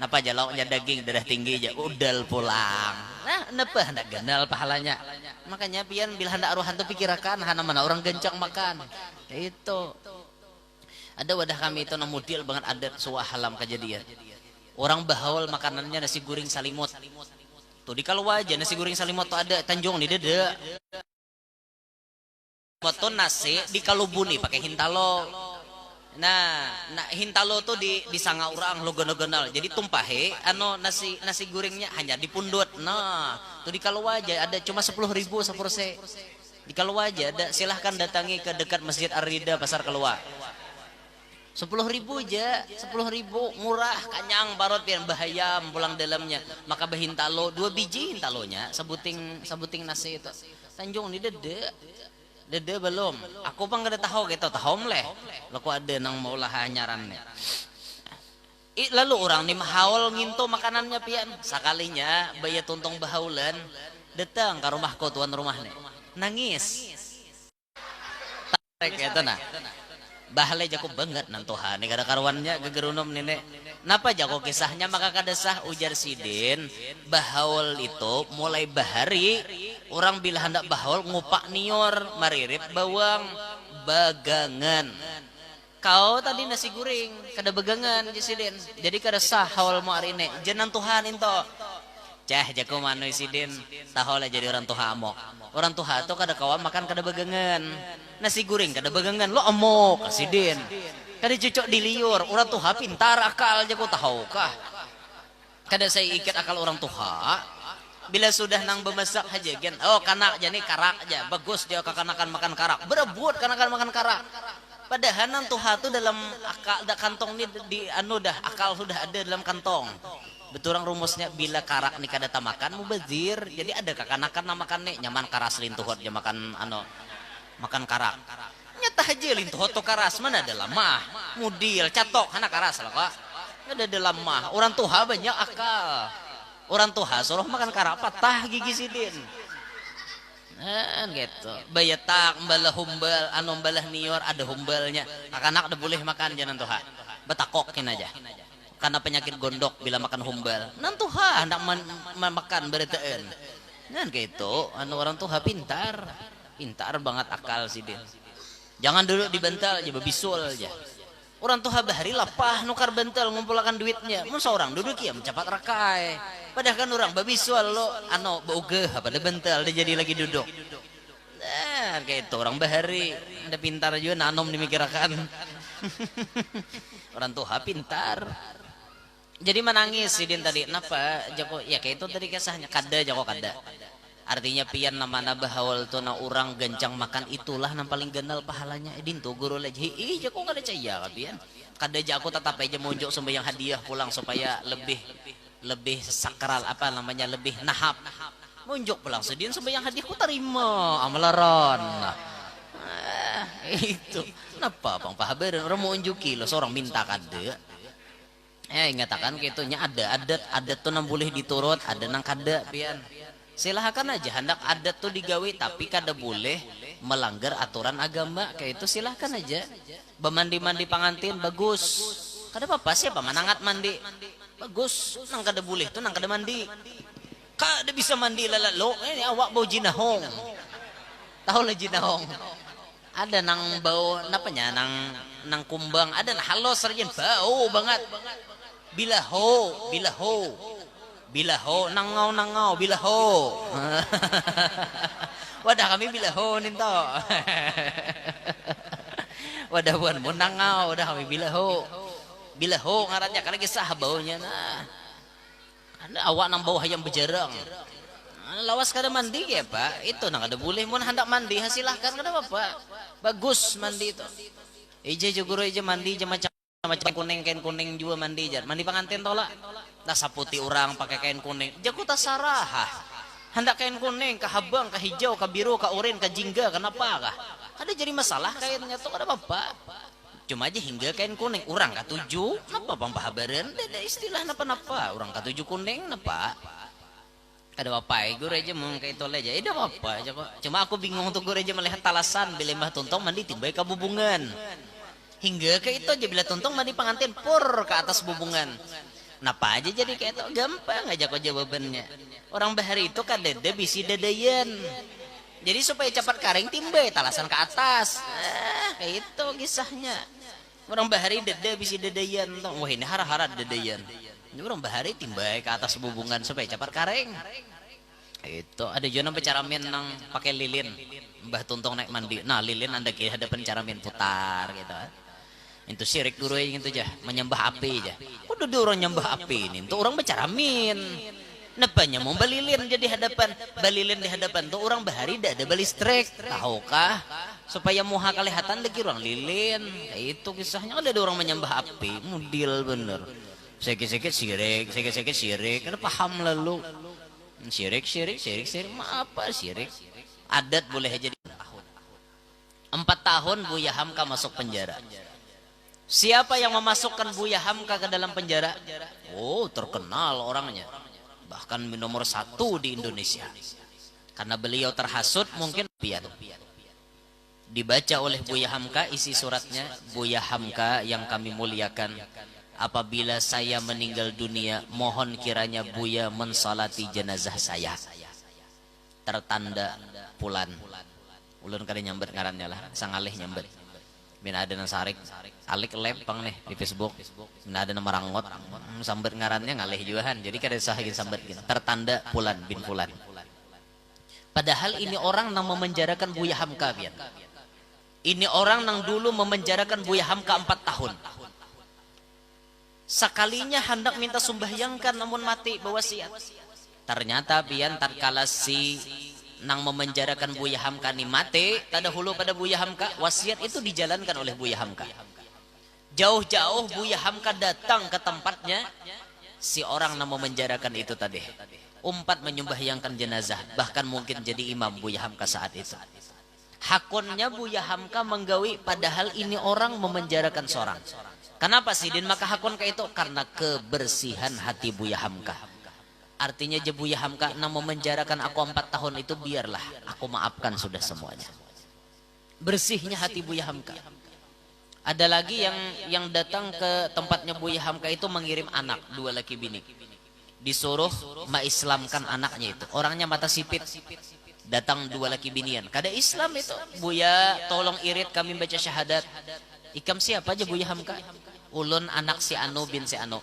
Napa aja lauknya daging darah tinggi aja udal pulang. Nah, napa hendak ganal pahalanya. Makanya pian bila hendak aruhan tuh pikirakan hana mana orang gencang makan. Itu. Ada wadah kami itu namudil banget adat suah halam kejadian. Orang bahaul makanannya nasi goreng salimut. Tuh di kalau aja nasi goreng salimut tuh ada Tanjung di dede. Foto nasi di kalubuni pakai hintalo. Nah hintalo tuh di sanga orang logon-logonal. Jadi tumpahe nasi gorengnya hanya dipundut. Nah, tuh di kalau aja ada cuma 10.000 seporsi. Di kalau aja ada silahkan datangi ke dekat Masjid Ar-Rida Pasar Keluar. 10.000 aja, 10.000 murah, kanyang parot pian bahaya pulang dalamnya. Maka bahintalo 2 biji hintalonya, sebuting nasi itu. Tanjung ni dede belum. Aku pang kada tahu gitu, tahu mleh. Laku ada nang maulah nyarannya. Lalu orang ni mahaul nginto makanannya pian. Sakalinya baya tuntong bahaulan, datang ke rumahku tuan rumahnya. Nangis. Tarik itu nah. Bahalai jago banget nantuhan nih kada karuannya gegerunum nenek. Napa jago kisahnya maka kadesah ujar sidin bahaul itu mulai bahari orang bila hendak bahaul ngupak nior maririp bawang bagangan. Kau tadi nasi goreng kada bagangan sidin. Jadi kadesah haul mu ari ne jenan Tuhan into. Cah jago manu sidin tahu lah jadi orang tuha amok. Orang tuha tuh kada kawan makan kada bagangan. Nasi goreng kada bagangan lo amok sidin. Kada cocok diliur. Orang tuha pintar akal jago tahu kah. Kada saya ikat akal orang tuha. Bila sudah nang bemasak aja gen. Oh kanak jani karak aja. Bagus dia kekanakan makan karak. Berebut kanakan makan karak. Padahal nang tuha tuh dalam akal kantong ni di dah akal sudah ada dalam kantong. Betul orang rumusnya bila karak nih kada tamakan mubazir. Jadi ada kakanakan namakan nih nyaman karas lintuhot dia makan makan karak. Nyata aja lintuhot to karas mana ada lamah. Mudil catok anak karas lah kak. Ada dalam mah. Orang tuha banyak akal. Orang tuha suruh makan karak patah gigi sidin. Nah, gitu. Bayatak balah humbal balah nior ada humbalnya. Anak-anak udah boleh makan jangan tuha. Betakokin aja. Karena penyakit gondok bila makan humbal. Nantuha hendak makan beretaan. Kan gitu, orang tuha pintar banget akal sidin. Jangan duduk di bantal aja bisul aja. Orang tuha bahari lapah nukar bantal ngumpulkan duitnya. Mun seorang duduk ya mencapat rakai. Padahal kan orang babisual lo bauge pada bantal dia jadi lagi duduk. Nah, kayak itu orang bahari ada pintar juga nanom dimikirkan. Orang tuha pintar. Jadi menangis sidin tadi. Napa jago ya kayak itu tadi kisahnya kada jago kada. Artinya pian namana bahawal tu na orang gancang makan itulah nang paling ganal pahalanya. Edin tuh guru lagi. Jago kada caya pian. Kada jago tetap aja monjok sembahyang hadiah pulang supaya lebih sakral apa namanya lebih nahap. Monjok pulang sidin sembahyang hadiah ku terima amalaran. Itu. Napa bang pahaberan orang mau unjuki lo seorang minta kada. Ingatakan gitunya ada adat tuh nang boleh diturut ada nang kada pian silahkan aja hendak adat tuh digawe tapi kada boleh melanggar aturan agama kayak itu silahkan aja mandi pangantin bagus kada apa siapa manangat mandi bagus nang kada boleh tuh nang kada mandi kada bisa mandi lo ini awak bau jinahong tahu lah jinahong ada nang bau napanya nang kumbang ada nang halos sarjan bau banget bilaho nangau bilaho wadah kami bilaho ninto wadah buan mau nangau wadah kami bilaho ngarannya karena kisah baunya nah ada awak nang bau hayam bejarang lawas kada mandi ya pak itu nang kada boleh mun hendak mandi silahkan kada apa bagus mandi itu ije guru ije mandi je macam kain kuning juga mandi jar mandi pengantin tolak nasa putih orang pakai kain kuning jago tasarah hendak kain kuning ke habang ke hijau ke biru ke oren ke jingga kenapa kah ada jadi masalah kainnya tuh ada apa Cuma aja hingga kain kuning orang katuju napa pampahabaran ada istilah napa-napa orang katuju kuning napa ada apa gue aja mau kayak itu aja ada apa aja kok cuma aku bingung untuk gue aja melihat talasan bila mbah tuntong mandi timbai ke bubungan hingga kayak itu aja bila tuntong mandi pengantin pur ke atas bubungan napa aja jadi kayak itu gampang aja kok jawabannya orang bahari itu kan dede bisi dedeyan jadi supaya cepat karing timbai talasan ke atas kayak itu kisahnya orang bahari dede bisi dedeyan wah ini hara-hara dedeyan ini orang bahari timbai ke atas bubungan supaya cepat karing itu ada juga pencaramin nang pakai lilin mbah tuntong naik mandi nah lilin anda kira ada pencaramin putar gitu itu syirik guru yang itu aja menyembah api aja udah orang nyembah api ini untuk orang bercaramin nepanya mau balilin jadi hadapan balilin di hadapan tuh orang bahari tidak ada balistrik tahukah supaya muha kelihatan lagi orang lilin itu kisahnya ada orang menyembah api mudil bener sedikit-sedikit syirik karena paham lalu syirik apa syirik adat boleh aja 4 tahun Buya Hamka masuk penjara siapa yang memasukkan Buya Hamka ke dalam penjara oh terkenal orangnya bahkan nomor 1 di Indonesia karena beliau terhasut mungkin pian dibaca oleh Buya Hamka isi suratnya Buya Hamka yang kami muliakan apabila saya meninggal dunia mohon kiranya Buya mensalati jenazah saya tertanda Pulan ulun kada nyambet ngarannya lah sang alih nyambet mina ada nasarik alik lempang nih di Facebook mina ada nama rangot sambet ngarannya ngalih juahan jadi kada sahakin sambet gitu tertanda Pulan bin Pulan padahal ini orang yang memenjarakan Buya Hamka pian ini orang yang dulu memenjarakan Buya Hamka 4 tahun sekalinya hendak minta sumbahyangkan namun mati berwasiat ternyata pian tatkala si nang memenjarakan Buya Hamka ni mati tada hulu pada Buya Hamka wasiat itu dijalankan oleh Buya Hamka jauh-jauh Buya Hamka datang ke tempatnya si orang nang memenjarakan itu tadi umpat menyembahyangkan jenazah bahkan mungkin jadi imam Buya Hamka saat itu hakunnya Buya Hamka menggawi padahal ini orang memenjarakan seorang kenapa sih din maka hakun ke itu karena kebersihan hati Buya Hamka artinya je Buya Hamka nang memenjarakan aku 4 tahun itu biarlah aku maafkan sudah semuanya bersihnya hati Buya Hamka ada lagi yang datang ke tempatnya Buya Hamka itu mengirim anak 2 laki bini disuruh maislamkan anaknya itu orangnya mata sipit datang 2 laki binian kada Islam itu Buya tolong irit kami baca syahadat ikam siapa aja Buya Hamka ulun anak si Anu bin si Anu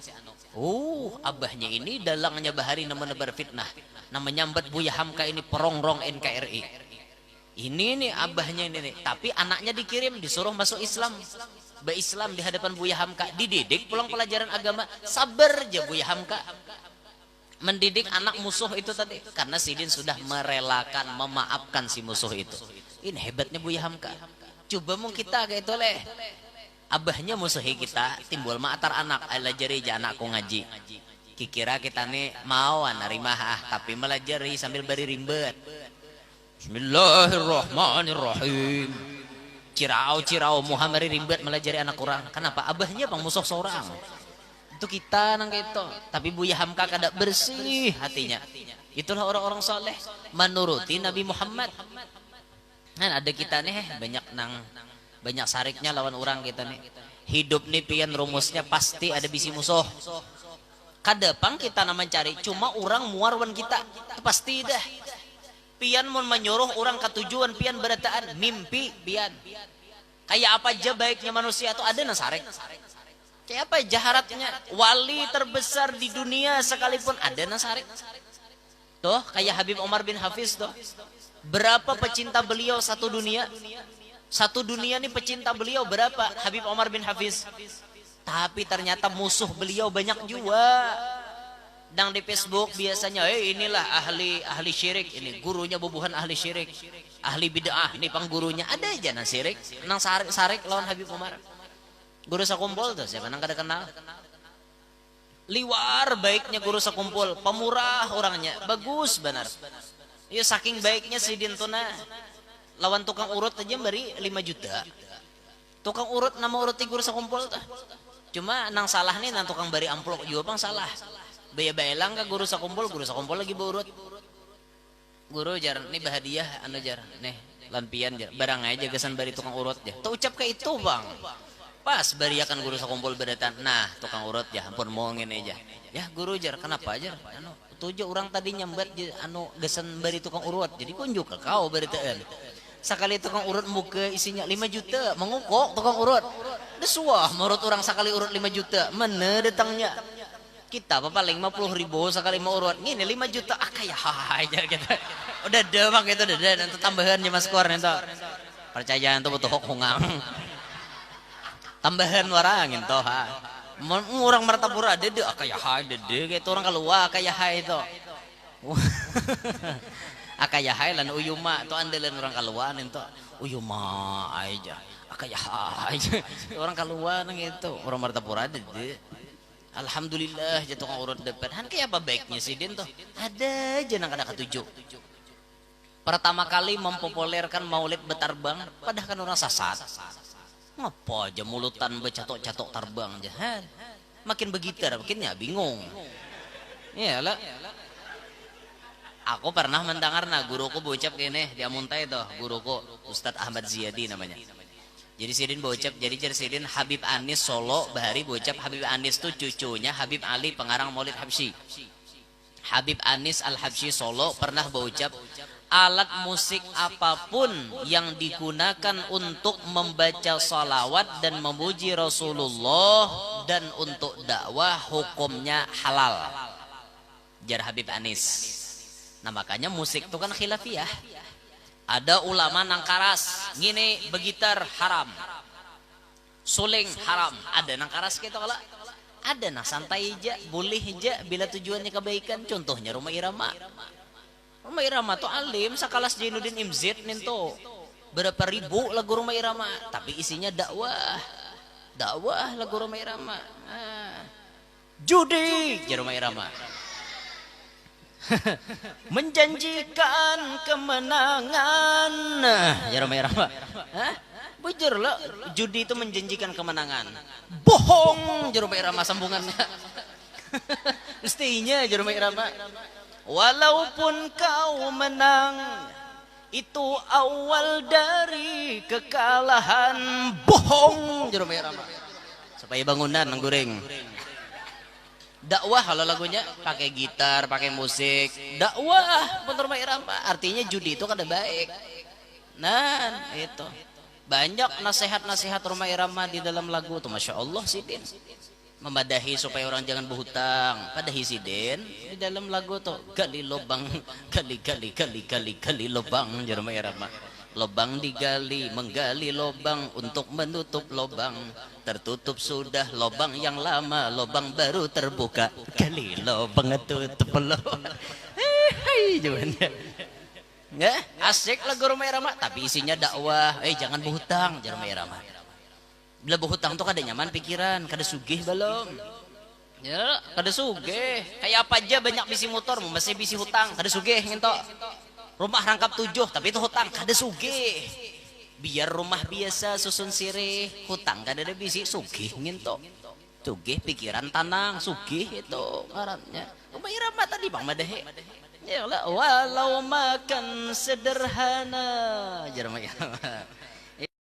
abahnya ini dalangnya bahari nama nebar fitnah nama nyambat Buya Hamka ini perongrong NKRI ini nih abahnya ini nih tapi anaknya dikirim disuruh masuk Islam Islam di hadapan Buya Hamka dididik pulang pelajaran agama sabar aja Buya Hamka mendidik anak musuh itu tadi karena Sidin sudah merelakan memaafkan si musuh itu ini hebatnya Buya Hamka coba mau kita kayak itu leh abahnya musuhi kita timbul maatar anak alajari aja anakku ngaji kikira kita nih mau narima tapi melajari sambil beri rimbet Bismillahirrahmanirrahim cirau Muhammad rimbet melajari anak kurang kenapa abahnya bang musuh seorang itu kita nang itu tapi Buya Hamka kada bersih hatinya itulah orang-orang soleh menuruti Nabi Muhammad nah ada kita nih banyak sariknya lawan orang kita nih hidup nih pian rumusnya pasti ada bisi musuh kadepang kita nama mencari cuma orang muarwan kita itu pasti dah pian mau menyuruh orang ke tujuan pian berataan mimpi pian kayak apa aja baiknya manusia itu ada nasarik kayak apa jaharatnya wali terbesar di dunia sekalipun ada nasarik tuh kayak Habib Omar bin Hafiz tuh berapa pecinta beliau satu dunia nih pecinta beliau berapa Habib Omar bin Hafiz tapi ternyata musuh beliau banyak juga dan di Facebook biasanya inilah ahli syirik ini gurunya bubuhan ahli syirik ahli bid'ah ini panggurunya ada aja nang syirik nang sarik lawan Habib Omar guru sakumpul tuh siapa nang kada kenal liwar baiknya guru sakumpul pemurah orangnya bagus benar ya saking baiknya Sidin Tuna lawan tukang urut aja beri 5 juta Tukang urut nama urut ti guru sakumpul tah. Cuma nang salah nih nang tukang bari amplop juga bang salah. Baya-baya lang ka guru sakumpul lagi berurut. Guru jar nih bahadiah anu jar nih lampian jar barang aja gesan bari tukang urut ya. Tuh ucap ke itu bang. Pas bariakan guru sakumpul berdatang. Nah tukang urut ya ampun mau ngene aja. Ya guru jar kenapa jar? Anu tujuh orang tadi nyambat anu gesan bari tukang urut. Jadi kunjuk ke kau beritaan. Sakali tukang urut muka isinya 5 juta mengukok tukang urut desuah menurut orang sakali urut 5 juta mana datangnya kita apa paling 50.000 sekali mau urut ini 5 juta kayak aja kita udah demak itu udah nanti tambahannya mas keluar nanti percayaan tuh butuh hongang tambahan orang itu orang Martapura dede kayak dede kayak orang keluar kayak itu akayahai lan uyuma to andalan orang kaluan itu uyuma aja akayahai orang kaluan gitu orang Martapura dede alhamdulillah jatuh tukang urut depan han kayak apa baiknya sih din tuh ada aja nang kada ketujuh pertama kali mempopulerkan maulid betarbang padahal kan orang sasat ngapa aja mulutan becatok-catok tarbang aja makin begitar makin ya bingung ya lah. Aku pernah mendengar guruku bocap gini dia muntai tuh guruku Ustadz Ahmad Ziyadi namanya. Jadi sidin bocap jadi sidin Habib Anis Solo bahari bocap Habib Anis tuh cucunya Habib Ali pengarang Maulid Habsyi. Habib Anis Al-Habsyi Solo pernah bocap alat musik apapun yang digunakan untuk membaca salawat dan memuji Rasulullah dan untuk dakwah hukumnya halal. Jar Habib Anis. Nah makanya musik itu kan khilafiyah. Ada ulama nang karas, gini begitar haram, suling haram. Ada nang karas gitu kalau ada nang santai aja, boleh aja bila tujuannya kebaikan. Contohnya Rumah Irama. Rumah Irama tuh alim, sakalas Jainuddin Imzid ninto berapa ribu lagu Rumah Irama, tapi isinya dakwah lagu Rumah Irama. Judi Rumah Irama. Menjanjikan kemenangan ya Rama bujur lah judi itu menjanjikan kemenangan bohong Jerome Irama sambungannya mestinya Jerome Irama walaupun kau menang itu awal dari kekalahan bohong Jerome Irama supaya bangunan menggoreng dakwah kalau lagunya pakai gitar, pakai musik, dakwah bener Mbak Irama. Artinya judi itu kan ada baik. Nah, itu. Banyak nasihat-nasihat Rumah Irama di dalam lagu tuh Masya Allah Sidin. Memadahi supaya orang jangan berhutang. Padahi Sidin di dalam lagu tuh gali lubang, gali lubang Rumah Irama. Lubang digali, menggali lubang untuk menutup lubang. Tertutup sudah lubang yang lama, lubang baru terbuka. Gali lubang tutup lubang. Jawabannya. Ya, asik lagu Rumah Irama, tapi isinya dakwah. Jangan berhutang, Rumah Irama. Bila berhutang tuh kada nyaman pikiran, kada sugih belum. Ya, kada sugih. Kayak apa aja banyak bisi motor, masih bisi hutang, kada sugih ngentok. Rumah rangkap 7 tapi itu hutang kada sugih. Biar rumah biasa susun sirih hutang kada ada bisi sugih nginto. Sugih pikiran tanang sugih itu ngarannya. Rumah Irama tadi Bang Madahe. Ya walau makan sederhana Jerman Irama.